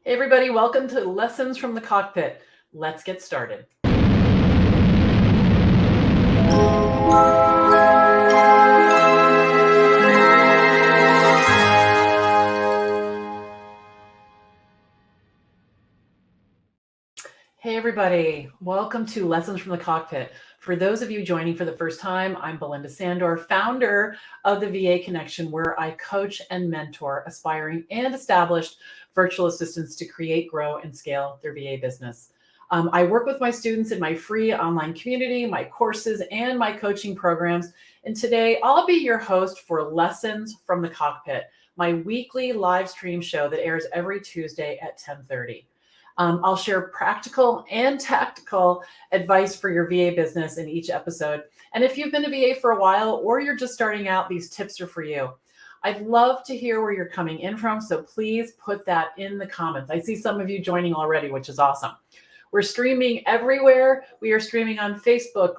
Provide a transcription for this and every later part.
Hey everybody, welcome to Lessons from the Cockpit. Let's get started. Hey everybody, welcome to Lessons from the Cockpit. For those of you joining for the first time, I'm Belinda Sandor, founder of the VA Connection, where I coach and mentor aspiring and established virtual assistants to create, grow, and scale their VA business. I work with my students in my free online community, my courses, and my coaching programs. And today I'll be your host for Lessons from the Cockpit, my weekly live stream show that airs every Tuesday at 10:30. I'll share practical and tactical advice for your VA business in each episode. And if you've been a VA for a while or you're just starting out, these tips are for you. I'd love to hear where you're coming in from, so please put that in the comments. I see some of you joining already, which is awesome. We're streaming everywhere. We are streaming on Facebook,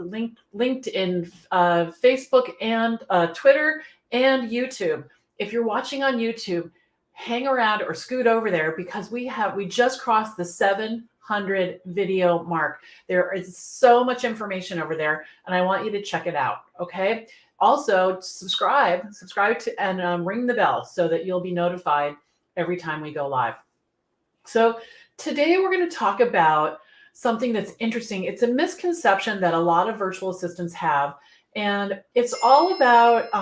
LinkedIn, Facebook, and Twitter, and YouTube. If you're watching on YouTube, hang around or scoot over there because we just crossed the 700 video mark. There is so much information over there, and I want you to check it out. Okay. Also, subscribe to and ring the bell so that you'll be notified every time we go live. So today we're going to talk about something that's interesting. It's a misconception that a lot of virtual assistants have, and it's all about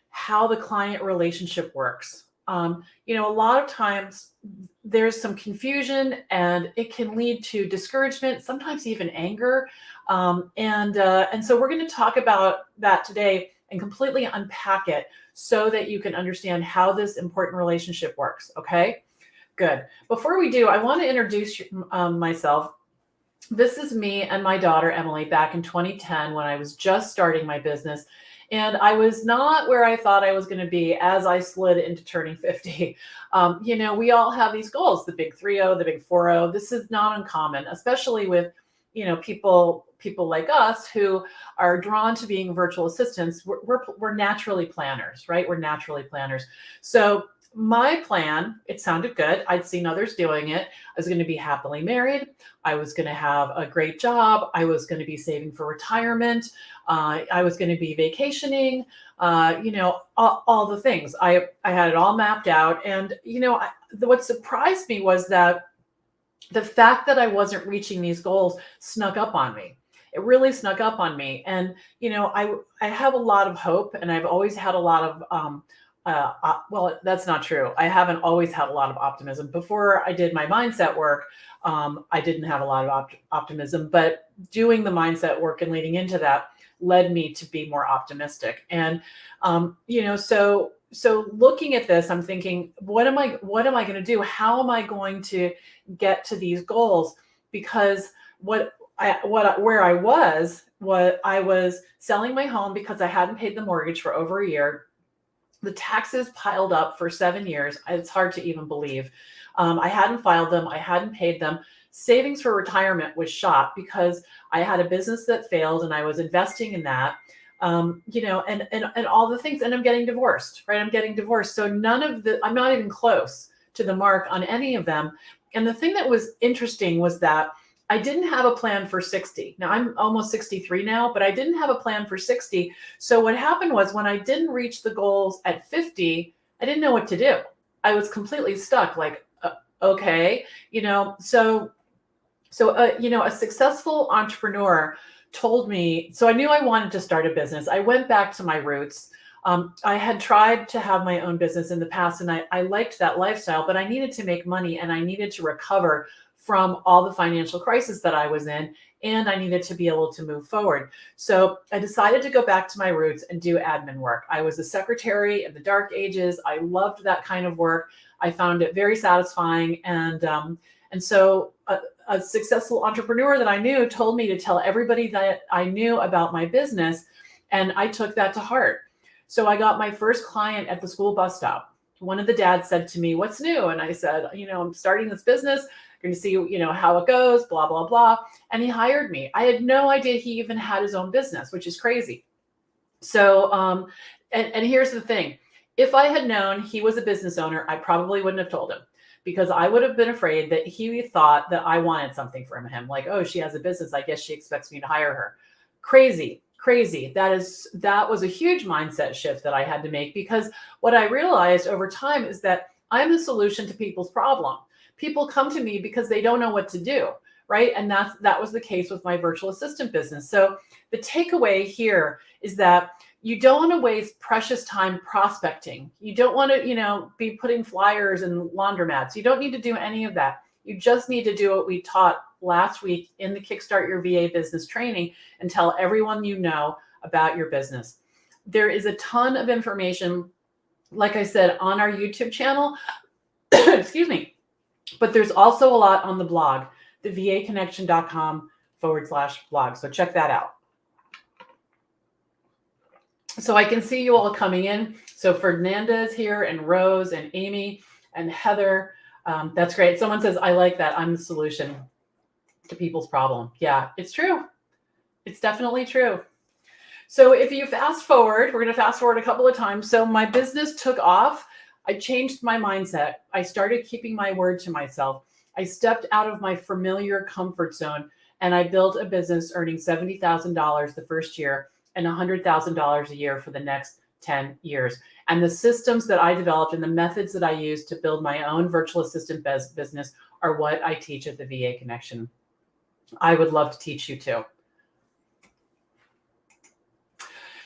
how the client relationship works. A lot of times there's some confusion and it can lead to discouragement, sometimes even anger. And so we're going to talk about that today and completely unpack it so that you can understand how this important relationship works. Okay, good. Before we do, I want to introduce myself. This is me and my daughter, Emily, back in 2010 when I was just starting my business. And I was not where I thought I was going to be as I slid into turning 50. We all have these goals, the big 3-0, the big 4-0. This is not uncommon, especially with, people like us who are drawn to being virtual assistants. We're naturally planners, right? We're naturally planners. So my plan, it sounded good. I'd seen others doing it. I was going to be happily married. I was going to have a great job. I was going to be saving for retirement. I was going to be vacationing, all the things. I had it all mapped out. And, what surprised me was that the fact that I wasn't reaching these goals snuck up on me. It really snuck up on me. And, I have a lot of hope, and I've always had a lot of, well, that's not true. I haven't always had a lot of optimism. Before I did my mindset work, I didn't have a lot of optimism, but doing the mindset work and leading into that led me to be more optimistic. And, so looking at this, I'm thinking, what am I going to do? How am I going to get to these goals? Because where I was selling my home because I hadn't paid the mortgage for over a year. The taxes piled up for 7 years. It's hard to even believe. I hadn't filed them. I hadn't paid them. Savings for retirement was shot because I had a business that failed and I was investing in that, and all the things. And I'm getting divorced, right? I'm getting divorced. So I'm not even close to the mark on any of them. And the thing that was interesting was that I didn't have a plan for 60. Now I'm almost 63 now, but I didn't have a plan for 60. So what happened was when I didn't reach the goals at 50, I didn't know what to do. I was completely stuck, like, okay, So a successful entrepreneur told me, so I knew I wanted to start a business. I went back to my roots. I had tried to have my own business in the past, and I liked that lifestyle, but I needed to make money and I needed to recover from all the financial crisis that I was in, and I needed to be able to move forward. So I decided to go back to my roots and do admin work. I was a secretary in the dark ages. I loved that kind of work. I found it very satisfying. And so a successful entrepreneur that I knew told me to tell everybody that I knew about my business, and I took that to heart. So I got my first client at the school bus stop. One of the dads said to me, "What's new?" And I said, "I'm starting this business. Going to see, how it goes, blah, blah, blah." And he hired me. I had no idea he even had his own business, which is crazy. So, and here's the thing. If I had known he was a business owner, I probably wouldn't have told him, because I would have been afraid that he thought that I wanted something from him. Like, oh, she has a business, I guess she expects me to hire her. Crazy, crazy. That was a huge mindset shift that I had to make, because what I realized over time is that I'm the solution to people's problem. People come to me because they don't know what to do, right? And that was the case with my virtual assistant business. So the takeaway here is that you don't want to waste precious time prospecting. You don't want to, be putting flyers in laundromats. You don't need to do any of that. You just need to do what we taught last week in the Kickstart Your VA Business training, and tell everyone you know about your business. There is a ton of information, like I said, on our YouTube channel, excuse me, but there's also a lot on the blog, thevaconnection.com/blog. So check that out. So I can see you all coming in. So Fernanda is here, and Rose and Amy and Heather. That's great. Someone says, I like that. I'm the solution to people's problem. Yeah, it's true. It's definitely true. So if you fast forward, we're going to fast forward a couple of times. So my business took off. I changed my mindset. I started keeping my word to myself. I stepped out of my familiar comfort zone, and I built a business earning $70,000 the first year and $100,000 a year for the next 10 years. And the systems that I developed and the methods that I used to build my own virtual assistant business are what I teach at the VA Connection. I would love to teach you too.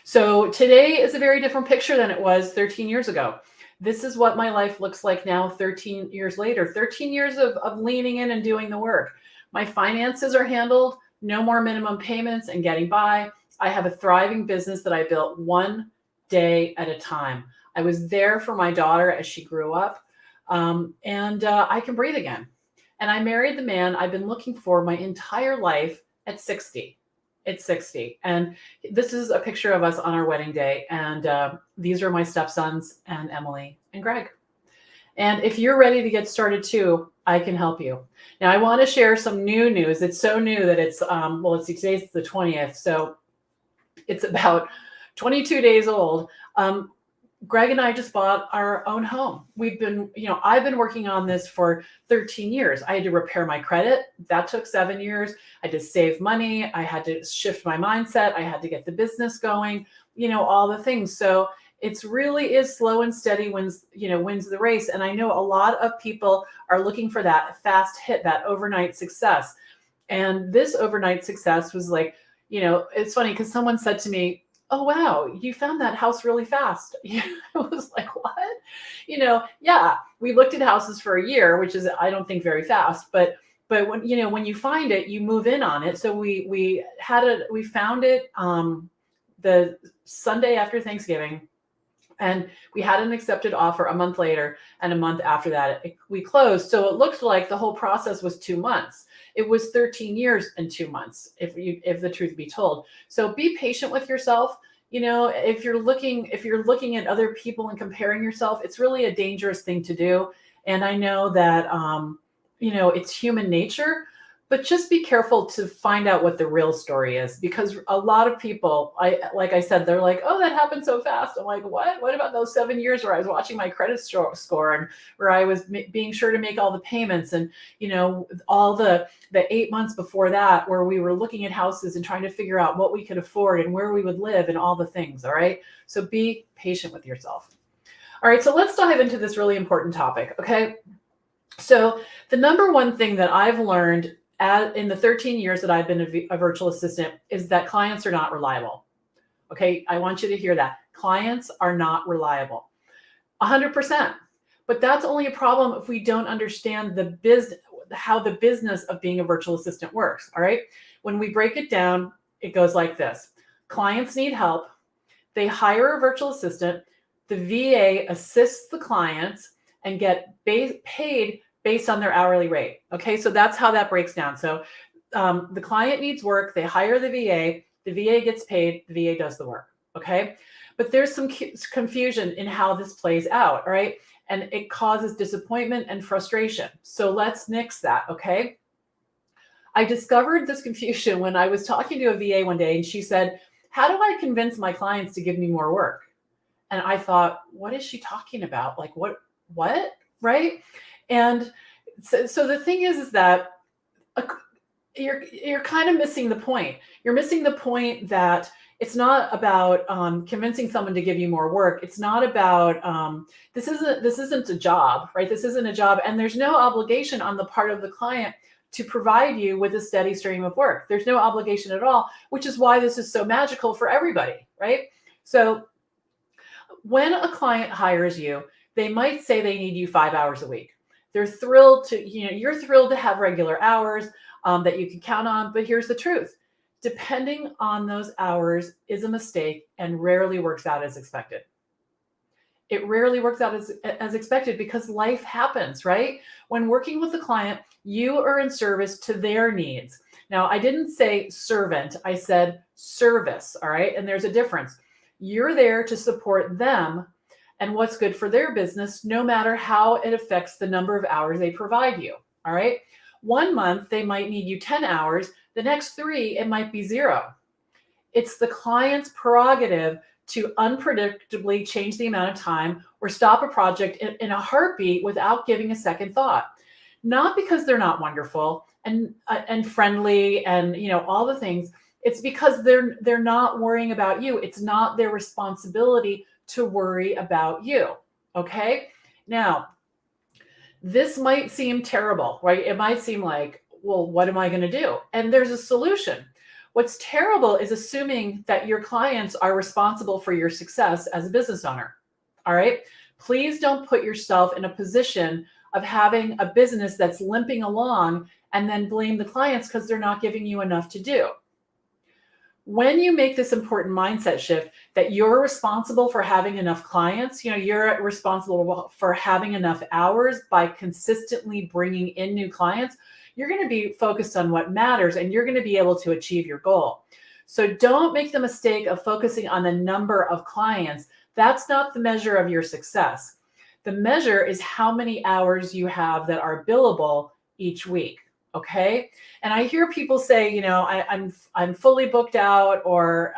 So today is a very different picture than it was 13 years ago. This is what my life looks like now, 13 years later, 13 years of leaning in and doing the work. My finances are handled, no more minimum payments and getting by. I have a thriving business that I built one day at a time. I was there for my daughter as she grew up, and I can breathe again. And I married the man I've been looking for my entire life at 60. It's 60. And this is a picture of us on our wedding day. And these are my stepsons, and Emily and Greg. And if you're ready to get started too, I can help you. Now, I want to share some new news. It's so new that it's, let's see, today's the 20th. So it's about 22 days old. Greg and I just bought our own home. I've been working on this for 13 years. I had to repair my credit. That took 7 years. I had to save money. I had to shift my mindset. I had to get the business going, all the things. So it's really is slow and steady wins the race. And I know a lot of people are looking for that fast hit, that overnight success. And this overnight success was like, it's funny because someone said to me, oh, wow, you found that house really fast. I was like, what? Yeah, we looked at houses for a year, which is, I don't think, very fast. But when, when you find it, you move in on it. So we found it the Sunday after Thanksgiving. And we had an accepted offer a month later, and a month after that, we closed. So it looked like the whole process was 2 months. It was 13 years and 2 months, if the truth be told. So be patient with yourself. If you're looking at other people and comparing yourself, it's really a dangerous thing to do. And I know that, it's human nature. But just be careful to find out what the real story is, because a lot of people, like I said, they're like, oh, that happened so fast. I'm like, what? What about those 7 years where I was watching my credit score and where I was being sure to make all the payments, and, all the 8 months before that where we were looking at houses and trying to figure out what we could afford and where we would live and all the things. All right. So be patient with yourself. All right. So let's dive into this really important topic. Okay. So the number one thing that I've learned in the 13 years that I've been a virtual assistant is that clients are not reliable. Okay, I want you to hear that. Clients are not reliable. 100%. But that's only a problem if we don't understand how the business of being a virtual assistant works. All right. When we break it down, it goes like this. Clients need help. They hire a virtual assistant. The VA assists the clients and get paid based on their hourly rate. Okay, so that's how that breaks down. So the client needs work, they hire the VA gets paid, the VA does the work. Okay, but there's some confusion in how this plays out. All right, and it causes disappointment and frustration. So let's nix that. Okay, I discovered this confusion when I was talking to a VA one day, and she said, how do I convince my clients to give me more work? And I thought, what is she talking about? Like, what? Right. And so the thing is that a you're kind of missing the point. You're missing the point that it's not about convincing someone to give you more work. It's not about this isn't a job, right? This isn't a job, and there's no obligation on the part of the client to provide you with a steady stream of work. There's no obligation at all, which is why this is so magical for everybody, right? So when a client hires you, they might say they need you 5 hours a week. They're thrilled to, you're thrilled to have regular hours that you can count on. But here's the truth: depending on those hours is a mistake and rarely works out as expected. It rarely works out as expected because life happens, right? When working with a client, you are in service to their needs. Now, I didn't say servant, I said service, all right? And there's a difference. You're there to support them and what's good for their business, no matter how it affects the number of hours they provide you, all right? 1 month, they might need you 10 hours. The next 3, it might be 0. It's the client's prerogative to unpredictably change the amount of time or stop a project in a heartbeat without giving a second thought. Not because they're not wonderful and friendly and all the things. It's because they're not worrying about you. It's not their responsibility to worry about you. Okay? Now, this might seem terrible, right? It might seem like, well, what am I going to do? And there's a solution. What's terrible is assuming that your clients are responsible for your success as a business owner. All right? Please don't put yourself in a position of having a business that's limping along and then blame the clients because they're not giving you enough to do. When you make this important mindset shift that you're responsible for having enough clients, you're responsible for having enough hours by consistently bringing in new clients, you're going to be focused on what matters and you're going to be able to achieve your goal. So don't make the mistake of focusing on the number of clients. That's not the measure of your success. The measure is how many hours you have that are billable each week. Okay. And I hear people say, I'm fully booked out, or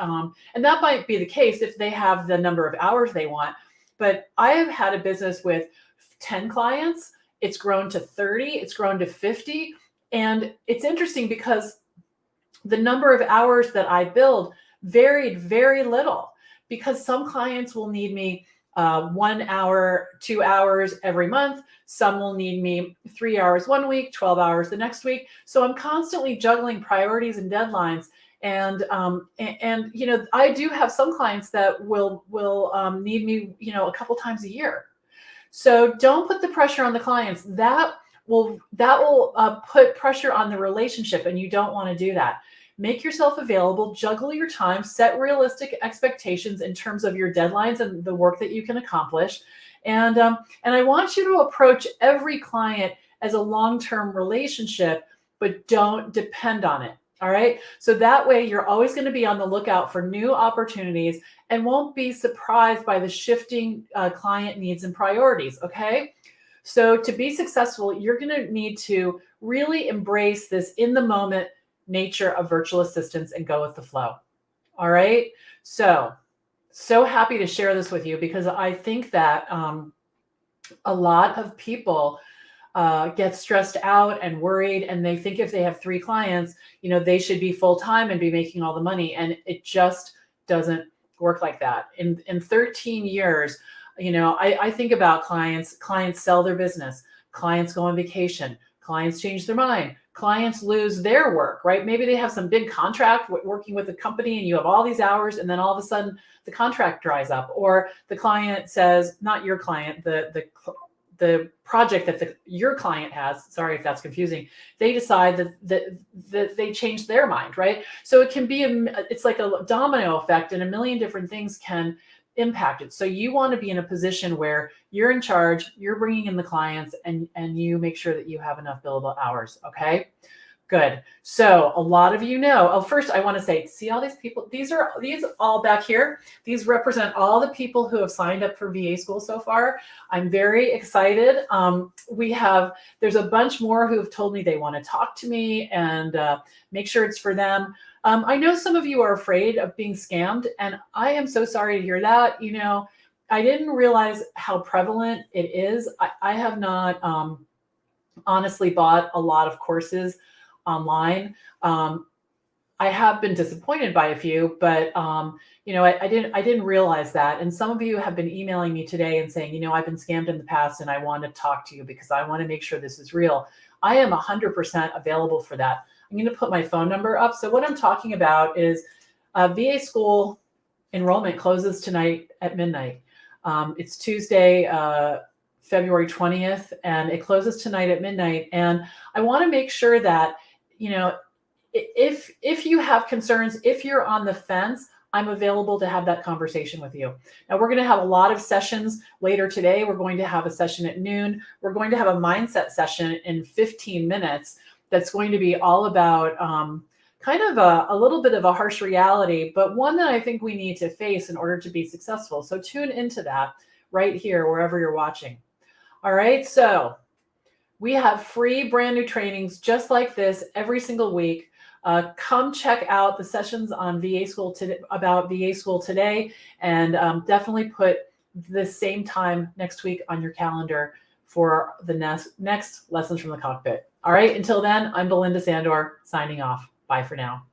and that might be the case if they have the number of hours they want. But I have had a business with 10 clients. It's grown to 30. It's grown to 50. And it's interesting because the number of hours that I build varied very little, because some clients will need me 1 hour, 2 hours every month. Some will need me 3 hours one week, 12 hours the next week. So I'm constantly juggling priorities and deadlines. And I do have some clients that will need me, a couple times a year. So don't put the pressure on the clients. That will put pressure on the relationship, and you don't want to do that. Make yourself available, juggle your time, set realistic expectations in terms of your deadlines and the work that you can accomplish. And I want you to approach every client as a long-term relationship, but don't depend on it. All right. So that way you're always going to be on the lookout for new opportunities and won't be surprised by the shifting client needs and priorities. Okay. So to be successful, you're going to need to really embrace this in the moment nature of virtual assistants and go with the flow. All right. So happy to share this with you, because I think that a lot of people get stressed out and worried, and they think if they have 3 clients, they should be full-time and be making all the money. And it just doesn't work like that. In 13 years, I think about clients sell their business, clients go on vacation, clients change their mind, clients lose their work, right? Maybe they have some big contract working with a company and you have all these hours, and then all of a sudden the contract dries up, or the client says, not your client, the project that your client has, sorry if that's confusing, they decide that they change their mind, right? So it can be, it's like a domino effect, and a million different things can impact it. So you want to be in a position where you're in charge, you're bringing in the clients, and you make sure that you have enough billable hours. Okay, good. So a lot of first I want to say, see all these people, these all back here, these represent all the people who have signed up for VA school so far. I'm very excited. There's a bunch more who have told me they want to talk to me and make sure it's for them. I know some of you are afraid of being scammed, and I am so sorry to hear that. I didn't realize how prevalent it is. I have not honestly bought a lot of courses online. I have been disappointed by a few, but I didn't realize that. And some of you have been emailing me today and saying, I've been scammed in the past and I want to talk to you because I want to make sure this is real. I am 100% available for that. I'm going to put my phone number up. So what I'm talking about is VA school enrollment closes tonight at midnight. It's Tuesday, February 20th, and it closes tonight at midnight. And I want to make sure that, if you have concerns, if you're on the fence, I'm available to have that conversation with you. Now, we're going to have a lot of sessions later today. We're going to have a session at noon. We're going to have a mindset session in 15 minutes that's going to be all about kind of a little bit of a harsh reality, but one that I think we need to face in order to be successful. So tune into that right here, wherever you're watching. All right, so we have free brand new trainings just like this every single week. Come check out the sessions on VA School today, about VA School today, and definitely put the same time next week on your calendar for the next Lessons from the Cockpit. All right, until then, I'm Belinda Sandor signing off. Bye for now.